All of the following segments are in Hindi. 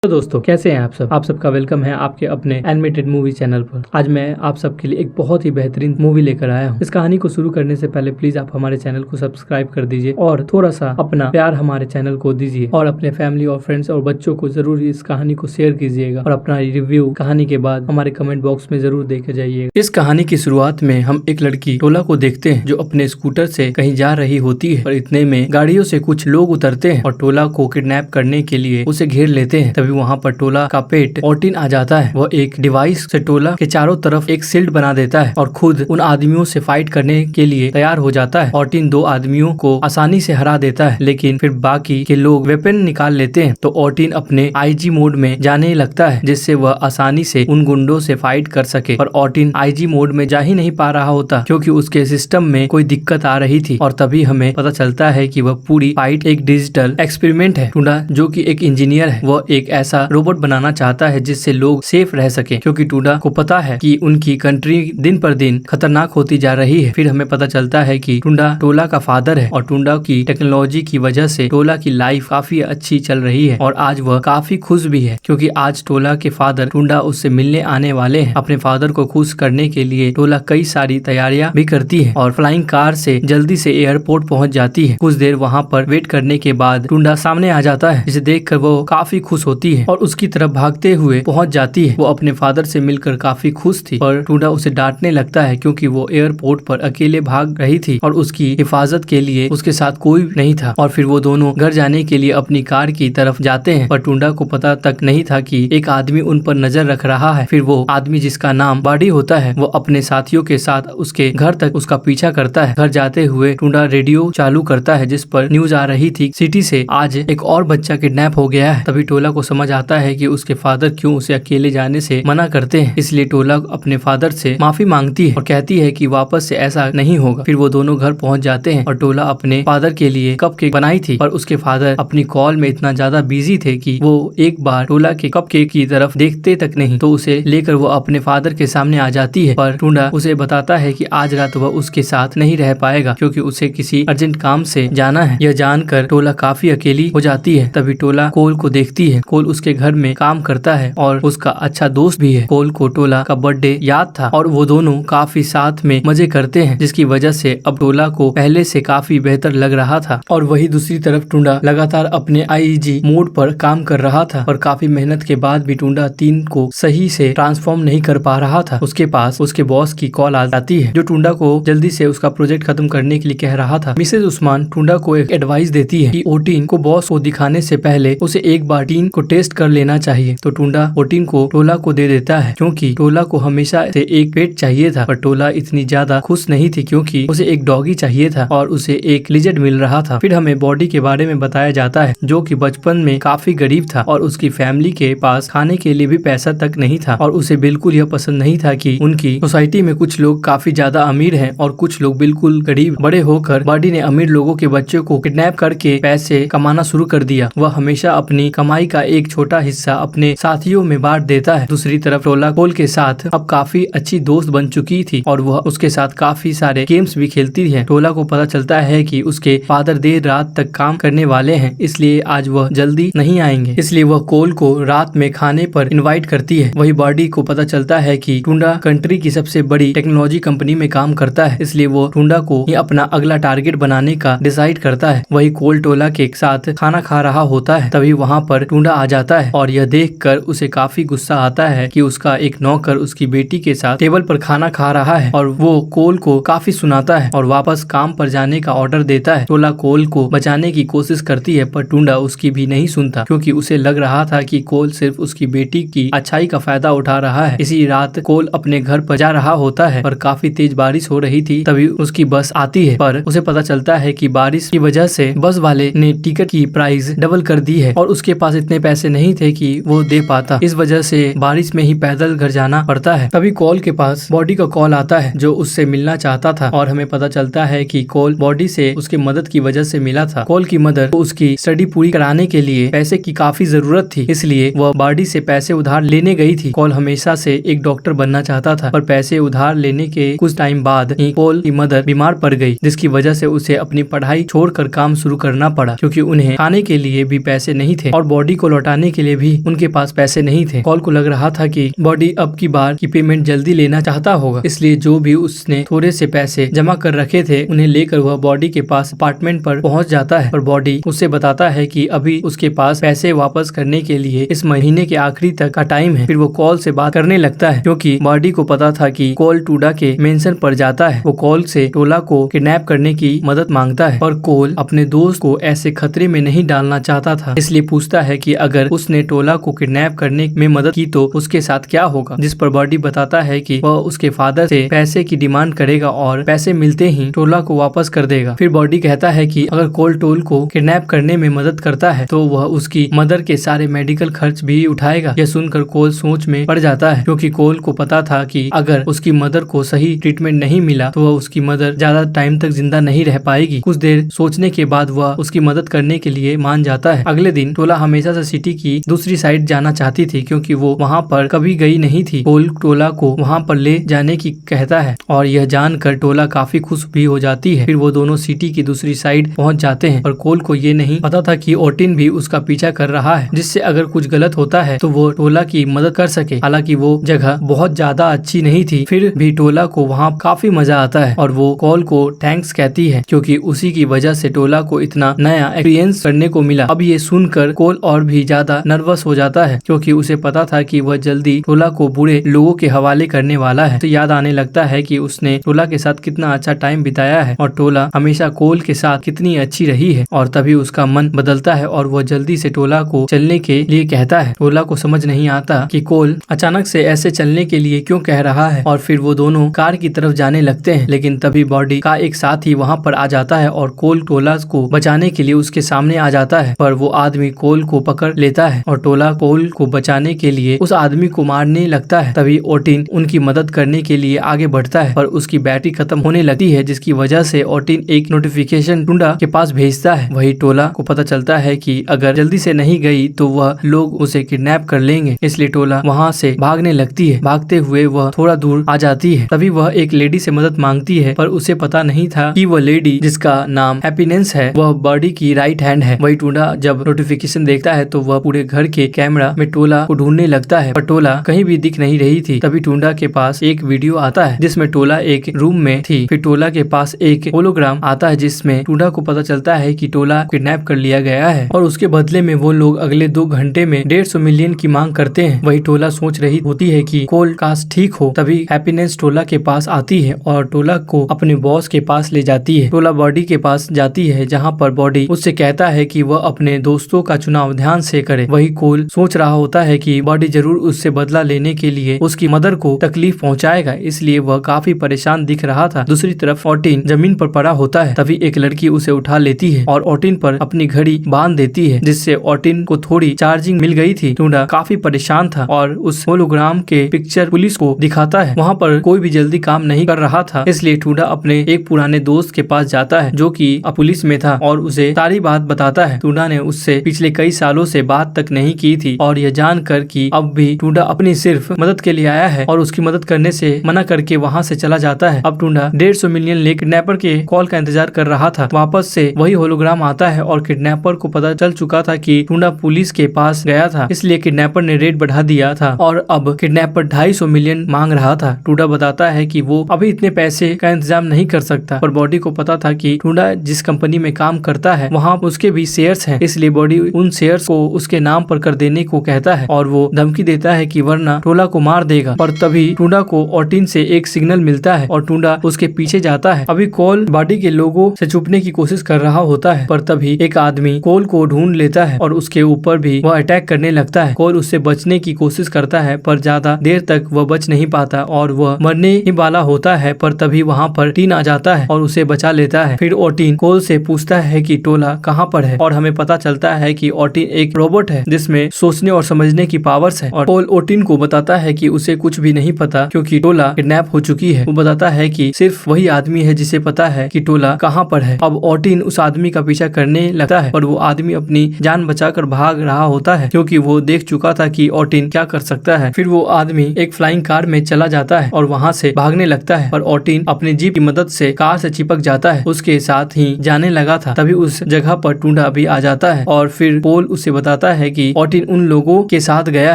तो दोस्तों कैसे हैं आप सबका वेलकम है आपके अपने एनिमेटेड मूवी चैनल पर। आज मैं आप सबके लिए एक बहुत ही बेहतरीन मूवी लेकर आया हूं। इस कहानी को शुरू करने से पहले प्लीज आप हमारे चैनल को सब्सक्राइब कर दीजिए और थोड़ा सा अपना प्यार हमारे चैनल को दीजिए और अपने फैमिली और फ्रेंड्स और बच्चों को जरूर इस कहानी को शेयर कीजिएगा और अपना रिव्यू कहानी के बाद हमारे कमेंट बॉक्स में जरूर देकर जाइए। इस कहानी की शुरुआत में हम एक लड़की टोला को देखते हैं जो अपने स्कूटर से कहीं जा रही होती है और इतने में गाड़ियों से कुछ लोग उतरते हैं और टोला को किडनैप करने के लिए उसे घेर लेते हैं। तभी वहाँ पर टोला का पेट ऑटिन आ जाता है। वह एक डिवाइस से टोला के चारों तरफ एक शील्ड बना देता है और खुद उन आदमियों से फाइट करने के लिए तैयार हो जाता है। ऑटिन दो आदमियों को आसानी से हरा देता है, लेकिन फिर बाकी के लोग वेपन निकाल लेते हैं तो ऑटिन अपने आईजी मोड में जाने लगता है जिससे वह आसानी से उन गुंडों से फाइट कर सके। पर ऑटिन आईजी मोड में जा ही नहीं पा रहा होता क्योंकि उसके सिस्टम में कोई दिक्कत आ रही थी और तभी हमें पता चलता है कि वह पूरी फाइट एक डिजिटल एक्सपेरिमेंट है। टूडा जो कि एक इंजीनियर है, वह एक ऐसा रोबोट बनाना चाहता है जिससे लोग सेफ रह सके क्योंकि टूडा को पता है कि उनकी कंट्री दिन पर दिन खतरनाक होती जा रही है। फिर हमें पता चलता है कि टूडा टोला का फादर है और टूडा की टेक्नोलॉजी की वजह से टोला की लाइफ काफी अच्छी चल रही है और आज वह काफी खुश भी है क्योंकि आज टोला के फादर टूडा उससे मिलने आने वाले हैं। अपने फादर को खुश करने के लिए टोला कई सारी तैयारियां भी करती है और फ्लाइंग कार से जल्दी से एयरपोर्ट पहुंच जाती है। कुछ देर वहां पर वेट करने के बाद टूडा सामने आ जाता है जिसे देखकर वो काफी खुश होती है और उसकी तरफ भागते हुए पहुंच जाती है। वो अपने फादर से मिलकर काफी खुश थी और टूडा उसे डांटने लगता है क्योंकि वो एयरपोर्ट पर अकेले भाग रही थी और उसकी हिफाजत के लिए उसके साथ कोई नहीं था। और फिर वो दोनों घर जाने के लिए अपनी कार की तरफ जाते हैं पर टूडा को पता तक नहीं था कि एक आदमी उन पर नजर रख रहा है। फिर वो आदमी जिसका नाम बॉडी होता है वो अपने साथियों के साथ उसके घर तक उसका पीछा करता है। घर जाते हुए टूडा रेडियो चालू करता है जिस पर न्यूज आ रही थी सिटी से आज एक और बच्चा किडनैप हो गया है। तभी टोला को समझ आता है कि उसके फादर क्यों उसे अकेले जाने से मना करते हैं, इसलिए टोला अपने फादर से माफी मांगती है और कहती है कि वापस से ऐसा नहीं होगा। फिर वो दोनों घर पहुंच जाते हैं और टोला अपने फादर के लिए कपकेक बनाई थी पर उसके फादर अपनी कॉल में इतना ज्यादा बिजी थे कि वो एक बार टोला के कपकेक की तरफ देखते तक नहीं, तो उसे लेकर वो अपने फादर के सामने आ जाती है। पर टूडा उसे बताता है कि आज रात वह उसके साथ नहीं रह पाएगा क्योंकि उसे किसी अर्जेंट काम से जाना है। यह जानकर टोला काफी अकेली हो जाती है। तभी टोला कोल को देखती है। कोल उसके घर में काम करता है और उसका अच्छा दोस्त भी है। कोल को टोला का बर्थडे याद था और वो दोनों काफी साथ में मजे करते हैं जिसकी वजह से अब टोला को पहले से काफी बेहतर लग रहा था। और वही दूसरी तरफ टूडा लगातार अपने आईजी मोड पर काम कर रहा था और काफी मेहनत के बाद भी टूडा 3 को सही से ट्रांसफॉर्म नहीं कर पा रहा था। उसके पास उसके बॉस की कॉल आ जाती है जो टूडा को जल्दी से उसका प्रोजेक्ट खत्म करने के लिए कह रहा था। मिसेज उस्मान टूडा को एक एडवाइस देती है कि ओटिन को बॉस को दिखाने से पहले उसे एक बार टीन को टेस्ट कर लेना चाहिए। तो टूडा ओटिन को टोला को दे देता है क्योंकि टोला को हमेशा से एक पेट चाहिए था पर टोला इतनी ज्यादा खुश नहीं थी क्योंकि उसे एक डॉगी चाहिए था और उसे एक लिजर्ड मिल रहा था। फिर हमें बॉडी के बारे में बताया जाता है जो कि बचपन में काफी गरीब था और उसकी फैमिली के पास खाने के लिए भी पैसा तक नहीं था और उसे बिल्कुल यह पसंद नहीं था कि उनकी सोसाइटी में कुछ लोग काफी ज्यादा अमीर हैं और कुछ लोग बिल्कुल गरीब। बड़े होकर बॉडी ने अमीर लोगों के बच्चों को किडनैप करके पैसे कमाना शुरू कर दिया। वह हमेशा अपनी कमाई का एक छोटा हिस्सा अपने साथियों में बांट देता है। दूसरी तरफ टोला कोल के साथ अब काफी अच्छी दोस्त बन चुकी थी और वह उसके साथ काफी सारे गेम्स भी खेलती है। टोला को पता चलता है कि उसके फादर देर रात तक काम करने वाले हैं इसलिए आज वह जल्दी नहीं आएंगे, इसलिए वह कोल को रात में खाने पर इनवाइट करती है। वही बॉडी को पता चलता है कि टूडा कंट्री की सबसे बड़ी टेक्नोलॉजी कंपनी में काम करता है इसलिए वो टूडा को ही अपना अगला टारगेट बनाने का डिसाइड करता है। वही कोल टोला के साथ खाना खा रहा होता है तभी वहाँ पर टूडा आ जाता है और यह देखकर उसे काफी गुस्सा आता है कि उसका एक नौकर उसकी बेटी के साथ टेबल पर खाना खा रहा है और वो कोल को काफी सुनाता है और वापस काम पर जाने का ऑर्डर देता है। टोला कोल को बचाने की कोशिश करती है पर टूडा उसकी भी नहीं सुनता क्योंकि उसे लग रहा था कि कोल सिर्फ उसकी बेटी की अच्छाई का फायदा उठा रहा है। इसी रात कोल अपने घर पर जा रहा होता है और काफी तेज बारिश हो रही थी तभी उसकी बस आती है पर उसे पता चलता है कि बारिश की वजह से बस वाले ने टिकट की प्राइस डबल कर दी है और उसके पास इतने पैसे नहीं थे कि वो दे पाता। इस वजह से बारिश में ही पैदल घर जाना पड़ता है। तभी कोल के पास बॉडी का कॉल आता है जो उससे मिलना चाहता था और हमें पता चलता है कि कोल बॉडी से उसके मदद की वजह से मिला था। कोल की मदर को उसकी स्टडी पूरी कराने के लिए पैसे की काफी जरूरत थी इसलिए वह बॉडी से पैसे उधार लेने गई थी। कोल हमेशा से एक डॉक्टर बनना चाहता था पर पैसे उधार लेने के कुछ टाइम बाद ही कोल की मदर बीमार पड़ गई जिसकी वजह से उसे अपनी पढ़ाई छोड़कर काम शुरू करना पड़ा क्योंकि उन्हें खाने के लिए भी पैसे नहीं थे और बॉडी को लौटा लौटाने के लिए भी उनके पास पैसे नहीं थे। कॉल को लग रहा था कि बॉडी अब की बार की पेमेंट जल्दी लेना चाहता होगा, इसलिए जो भी उसने थोड़े से पैसे जमा कर रखे थे उन्हें लेकर वह बॉडी के पास अपार्टमेंट पर पहुंच जाता है और बॉडी उसे बताता है कि अभी उसके पास पैसे वापस करने के लिए इस महीने के आखिरी तक का टाइम है। फिर वो कॉल से बात करने लगता है क्योंकि बॉडी को पता था कि कोल टूडा के मेंशन पर जाता है। वो कॉल से टोला को किडनैप करने की मदद मांगता है और कोल अपने दोस्त को ऐसे खतरे में नहीं डालना चाहता था, इसलिए पूछता है कि अगर उसने टोला को किडनैप करने में मदद की तो उसके साथ क्या होगा, जिस पर बॉडी बताता है कि वह उसके फादर से पैसे की डिमांड करेगा और पैसे मिलते ही टोला को वापस कर देगा। फिर बॉडी कहता है कि अगर कोल टोल को किडनैप करने में मदद करता है तो वह उसकी मदर के सारे मेडिकल खर्च भी उठाएगा। यह सुनकर कोल सोच में पड़ जाता है क्योंकि कोल को पता था कि अगर उसकी मदर को सही ट्रीटमेंट नहीं मिला तो वह उसकी मदर ज्यादा टाइम तक जिंदा नहीं रह पाएगी। कुछ देर सोचने के बाद वह उसकी मदद करने के लिए मान जाता है। अगले दिन टोला हमेशा से सिटी की दूसरी साइड जाना चाहती थी क्योंकि वो वहाँ पर कभी गई नहीं थी। कोल टोला को वहाँ पर ले जाने की कहता है और यह जानकर टोला काफी खुश भी हो जाती है। फिर वो दोनों सिटी की दूसरी साइड पहुँच जाते हैं और कोल को ये नहीं पता था कि ओटिन भी उसका पीछा कर रहा है, जिससे अगर कुछ गलत होता है तो वो टोला की मदद कर सके। हालांकि वो जगह बहुत ज्यादा अच्छी नहीं थी, फिर भी टोला को वहाँ काफी मजा आता है और वो कोल को थैंक्स कहती है क्योंकि उसी की वजह से टोला को इतना नया एक्सपीरियंस करने को मिला। अब ये सुनकर कोल और भी ज्यादा नर्वस हो जाता है क्योंकि उसे पता था कि वह जल्दी टोला को बुरे लोगों के हवाले करने वाला है। तो याद आने लगता है कि उसने टोला के साथ कितना अच्छा टाइम बिताया है और टोला हमेशा कोल के साथ कितनी अच्छी रही है। और तभी उसका मन बदलता है और वह जल्दी से टोला को चलने के लिए कहता है। टोला को समझ नहीं आता कि कोल अचानक से ऐसे चलने के लिए क्यों कह रहा है और फिर वो दोनों कार की तरफ जाने लगते हैं। लेकिन तभी बॉडी का एक साथी वहाँ पर आ जाता है और कोल टोला को बचाने के लिए उसके सामने आ जाता है, पर वो आदमी कोल को पकड़ लेता है और टोला कोल को बचाने के लिए उस आदमी को मारने लगता है। तभी ओटिन उनकी मदद करने के लिए आगे बढ़ता है पर उसकी बैटरी खत्म होने लगती है, जिसकी वजह से ओटिन एक नोटिफिकेशन टूडा के पास भेजता है। वही टोला को पता चलता है कि अगर जल्दी से नहीं गई तो वह लोग उसे किडनैप कर लेंगे, इसलिए टोला वहाँ से भागने लगती है। भागते हुए वह थोड़ा दूर आ जाती है। तभी वह एक लेडी से मदद मांगती है पर उसे पता नहीं था कि वह लेडी जिसका नाम हैप्पीनेस है वह बॉडी की राइट हैंड है। वही टूडा जब नोटिफिकेशन देखता है तो वह पूरे घर के कैमरा में टोला को ढूंढने लगता है पर टोला कहीं भी दिख नहीं रही थी। तभी टूडा के पास एक वीडियो आता है जिसमें टोला एक रूम में थी। फिर टोला के पास एक होलोग्राम आता है जिसमें टूडा को पता चलता है कि टोला किडनैप कर लिया गया है और उसके बदले में वो लोग अगले 2 घंटे में 150 मिलियन की मांग करते हैं। वही टोला सोच रही होती है कि कोल काश ठीक हो। तभी हैप्पीनेस टोला के पास आती है और टोला को अपने बॉस के पास ले जाती है। टोला बॉडी के पास जाती है जहाँ पर बॉडी उससे कहता है कि वह अपने दोस्तों का चुनाव ध्यान से करे। वही कोल सोच रहा होता है कि बॉडी जरूर उससे बदला लेने के लिए उसकी मदर को तकलीफ पहुँचाएगा, इसलिए वह काफी परेशान दिख रहा था। दूसरी तरफ ओटिन जमीन पर पड़ा होता है। तभी एक लड़की उसे उठा लेती है और ओटिन पर अपनी घड़ी बांध देती है, जिससे ओटिन को थोड़ी चार्जिंग मिल गई थी। टूडा काफी परेशान था और उस होलोग्राम के पिक्चर पुलिस को दिखाता है। वहाँ पर कोई भी जल्दी काम नहीं कर रहा था, इसलिए टूडा अपने एक पुराने दोस्त के पास जाता है जो कि पुलिस में था और उसे सारी बात बताता है। टूडा ने उससे पिछले कई सालों से बात तक नहीं की थी और यह जानकर कि अब भी टूडा अपनी सिर्फ मदद के लिए आया है और उसकी मदद करने से मना करके वहाँ से चला जाता है। अब टूडा 150 मिलियन ले किडनैपर के कॉल का इंतजार कर रहा था। वापस से वही होलोग्राम आता है और किडनैपर को पता चल चुका था कि टूडा पुलिस के पास गया था, इसलिए किडनैपर ने रेट बढ़ा दिया था और अब किडनैपर 250 मिलियन मांग रहा था। टूडा बताता है कि वो अभी इतने पैसे का इंतजाम नहीं कर सकता, पर बॉडी को पता था कि टूडा जिस कंपनी में काम करता है वहाँ उसके भी शेयर्स हैं, इसलिए बॉडी उन शेयर्स को उसके नाम पर कर देने को कहता है और वो धमकी देता है कि वरना टोला को मार देगा। पर तभी टूडा को ओटिन से एक सिग्नल मिलता है और टूडा उसके पीछे जाता है। अभी कोल बॉडी के लोगों से छुपने की कोशिश कर रहा होता है, पर तभी एक आदमी कोल को ढूंढ लेता है और उसके ऊपर भी वह अटैक करने लगता है। कोल उससे बचने की कोशिश करता है पर ज्यादा देर तक वह बच नहीं पाता और वह मरने ही वाला होता है, पर तभी वहाँ पर टीन आ जाता है और उसे बचा लेता है। फिर ओटिन कोल से पूछता है कि टोला कहाँ पर है और हमें पता चलता है कि ओटिन एक रोबोट है जिसमें सोचने और समझने की पावर्स है। और कोल ओटिन को बताता है कि उसे कुछ भी नहीं पता क्योंकि टोला किडनैप हो चुकी है। वो बताता है कि सिर्फ वही आदमी है जिसे पता है कि टोला कहाँ पर है। अब ओटिन उस आदमी का पीछा करने लगता है और वो आदमी अपनी जान बचाकर भाग रहा होता है क्योंकि वो देख चुका था कि ओटिन क्या कर सकता है। फिर वो आदमी एक फ्लाइंग कार में चला जाता है और वहाँ से भागने लगता है और ओटिन अपनी जीप की मदद से कार से चिपक जाता है, उसके साथ ही जाने लगा था। तभी उस जगह पर टूडा भी आ जाता है और फिर पोल उसे बताता बताता है कि ऑटिन उन लोगों के साथ गया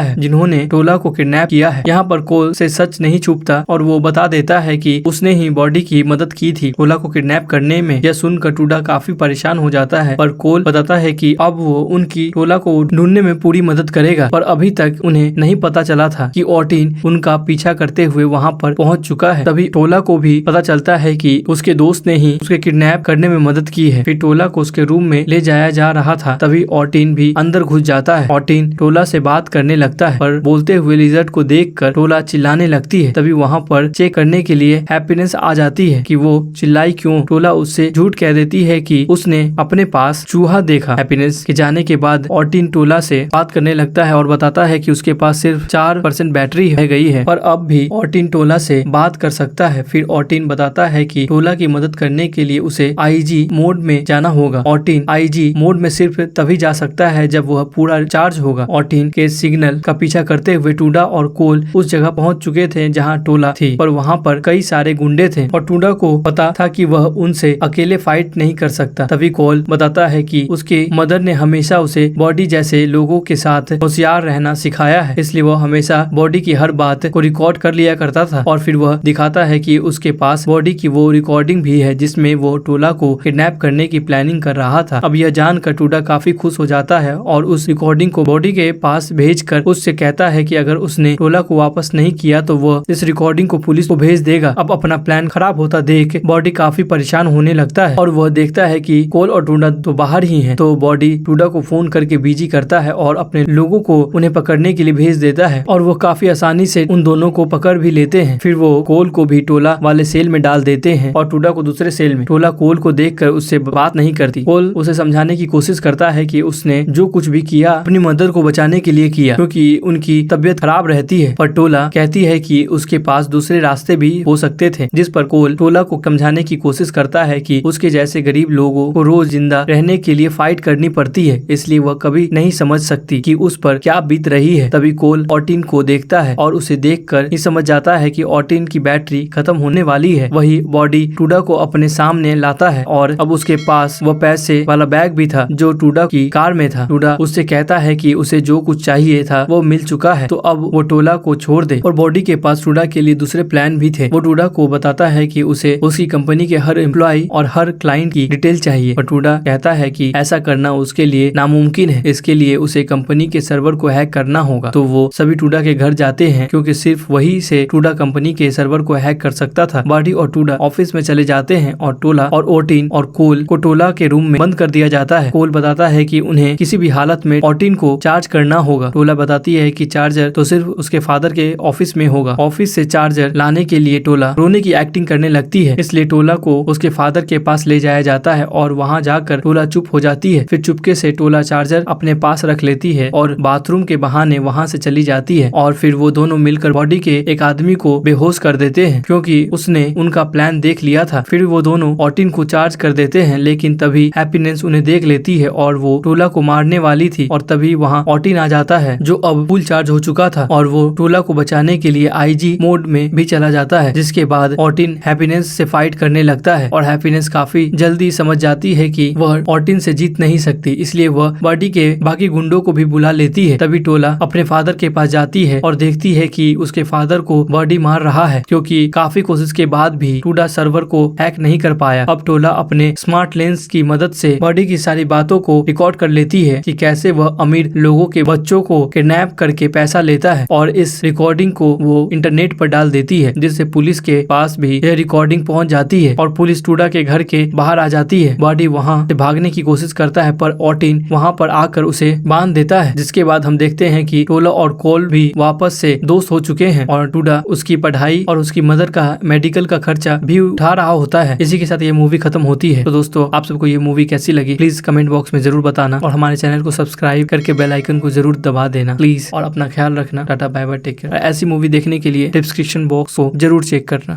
है जिन्होंने टोला को किडनैप किया है। यहाँ पर कोल से सच नहीं छुपता और वो बता देता है कि उसने ही बॉडी की मदद की थी टोला को किडनैप करने में। यह सुनकर टूडा काफी परेशान हो जाता है, पर कोल बताता है कि अब वो उनकी टोला को ढूंढने में पूरी मदद करेगा, पर अभी तक उन्हें नहीं पता चला था कि ऑटिन उनका पीछा करते हुए वहाँ पर पहुँच चुका है। तभी टोला को भी पता चलता है कि उसके दोस्त ने ही उसके किडनैप करने में मदद की है। फिर टोला को उसके रूम में ले जाया जा रहा था, तभी ऑटिन भी अंदर घुस जाता है। ऑटिन टोला से बात करने लगता है, पर बोलते हुए लिजर्ड को देखकर टोला चिल्लाने लगती है। तभी वहाँ पर चेक करने के लिए हैप्पीनेस आ जाती है कि वो चिल्लाई क्यों। टोला उससे झूठ कह देती है कि उसने अपने पास चूहा देखा। हैप्पीनेस के जाने के बाद ऑटिन टोला से बात करने लगता है और बताता है कि उसके पास सिर्फ 4% बैटरी रह गई है, पर अब भी ऑटिन टोला से बात कर सकता है। फिर ऑटिन बताता है कि टोला की मदद करने के लिए उसे आईजी मोड में जाना होगा। ऑटिन आईजी मोड में सिर्फ तभी जा सकता है जब वह पूरा चार्ज होगा। ऑटिन के सिग्नल का पीछा करते हुए टूडा और कोल उस जगह पहुंच चुके थे जहां टोला थी, पर वहां पर कई सारे गुंडे थे और टूडा को पता था कि वह उनसे अकेले फाइट नहीं कर सकता। तभी कोल बताता है कि उसके मदर ने हमेशा उसे बॉडी जैसे लोगों के साथ होशियार रहना सिखाया है, इसलिए वह हमेशा बॉडी की हर बात को रिकॉर्ड कर लिया करता था। और फिर वह दिखाता है कि उसके पास बॉडी की वो रिकॉर्डिंग भी है जिसमें वो टोला को किडनैप करने की प्लानिंग कर रहा था। अब यह जानकर टूडा काफी खुश हो जाता है और उस रिकॉर्डिंग को बॉडी के पास भेजकर उससे कहता है कि अगर उसने टोला को वापस नहीं किया तो वह इस रिकॉर्डिंग को पुलिस को भेज देगा। अब अपना प्लान खराब होता देख बॉडी काफी परेशान होने लगता है और वह देखता है कि कोल और टूडा तो बाहर ही हैं, तो बॉडी टूडा को फोन करके बिजी करता है और अपने लोगों को उन्हें पकड़ने के लिए भेज देता है और वो काफी आसानी से उन दोनों को पकड़ भी लेते हैं। फिर वो कोल को भी टोला वाले सेल में डाल देते हैं और टूडा को दूसरे सेल में। टोला कोल को देखकर उससे बात नहीं करती। कोल उसे समझाने की कोशिश करता है कि उसने जो कुछ भी किया अपनी मदर को बचाने के लिए किया, क्योंकि उनकी तबीयत खराब रहती है। पर टोला कहती है कि उसके पास दूसरे रास्ते भी हो सकते थे, जिस पर कोल टोला को समझाने की कोशिश करता है कि उसके जैसे गरीब लोगों को रोज जिंदा रहने के लिए फाइट करनी पड़ती है, इसलिए वह कभी नहीं समझ सकती कि उस पर क्या बीत रही है। तभी कोल ऑटिन को देखता है और उसे देखकर ही समझ जाता है कि ऑटिन की बैटरी खत्म होने वाली है। वही बॉडी टूडा को अपने सामने लाता है और अब उसके पास वह पैसे वाला बैग भी था जो टूडा की कार में था। टूडा उससे कहता है कि उसे जो कुछ चाहिए था वो मिल चुका है, तो अब वो टोला को छोड़ दे। और बॉडी के पास टूडा के लिए दूसरे प्लान भी थे। वो टूडा को बताता है कि उसे उसकी कंपनी के हर एम्प्लॉय और हर क्लाइंट की डिटेल चाहिए, और टूडा कहता है कि ऐसा करना उसके लिए नामुमकिन है, इसके लिए उसे कंपनी के सर्वर को हैक करना होगा। तो वो सभी टूडा के घर जाते हैं क्योंकि सिर्फ वही से टूडा कंपनी के सर्वर को हैक कर सकता था। बॉडी और टूडा ऑफिस में चले जाते हैं और टोला और ऑटिन और कोल को टोला के रूम में बंद कर दिया जाता है। कोल बताता है कि उन्हें किसी भी हालत में ऑटिन को चार्ज करना होगा। टोला बताती है कि चार्जर तो सिर्फ उसके फादर के ऑफिस में होगा। ऑफिस से चार्जर लाने के लिए टोला रोने की एक्टिंग करने लगती है, इसलिए टोला को उसके फादर के पास ले जाया जाता है और वहाँ जाकर टोला चुप हो जाती है। फिर चुपके से टोला चार्जर अपने पास रख लेती है और बाथरूम के बहाने वहाँ से चली जाती है। और फिर वो दोनों मिलकर बॉडी के एक आदमी को बेहोश कर देते हैं क्योंकि उसने उनका प्लान देख लिया था। फिर वो दोनों ऑटिन को चार्ज कर देते हैं, लेकिन तभी हैप्पीनेस उन्हें देख लेती है और वो टोला को मारने वाली थी। और तभी वहाँ ऑटिन आ जाता है जो अब फुल चार्ज हो चुका था और वो टोला को बचाने के लिए आईजी मोड में भी चला जाता है, जिसके बाद ऑटिन हैप्पीनेस से फाइट करने लगता है और हैप्पीनेस काफी जल्दी समझ जाती है कि वह ऑटिन से जीत नहीं सकती, इसलिए वह बॉडी के बाकी गुंडों को भी बुला लेती है। तभी टोला अपने फादर के पास जाती है और देखती है कि उसके फादर को बॉडी मार रहा है, क्योंकि काफी कोशिश के बाद भी टूडा सर्वर को हैक नहीं कर पाया। अब टोला अपने स्मार्ट लेंस की मदद से बॉडी की सारी बातों को रिकॉर्ड कर लेती है कि कैसे वह अमीर लोगों के बच्चों को किडनैप करके पैसा लेता है, और इस रिकॉर्डिंग को वो इंटरनेट पर डाल देती है, जिससे पुलिस के पास भी यह रिकॉर्डिंग पहुंच जाती है और पुलिस टूडा के घर के बाहर आ जाती है। बॉडी वहां से भागने की कोशिश करता है पर ऑटिन वहां पर आकर उसे बांध देता है, जिसके बाद हम देखते हैं कि टोला और कोल भी वापस से दोस्त हो चुके हैं और टूडा उसकी पढ़ाई और उसकी मदर का मेडिकल का खर्चा भी उठा रहा होता है। इसी के साथ ये मूवी खत्म होती है। तो दोस्तों, आप सबको ये मूवी कैसी लगी प्लीज कमेंट बॉक्स में जरूर बताना और हमारे चैनल को सब्सक्राइब करके बेल आइकन को जरूर दबा देना प्लीज, और अपना ख्याल रखना। Tata bye bye, take care. ऐसी मूवी देखने के लिए डिस्क्रिप्शन बॉक्स को जरूर चेक करना।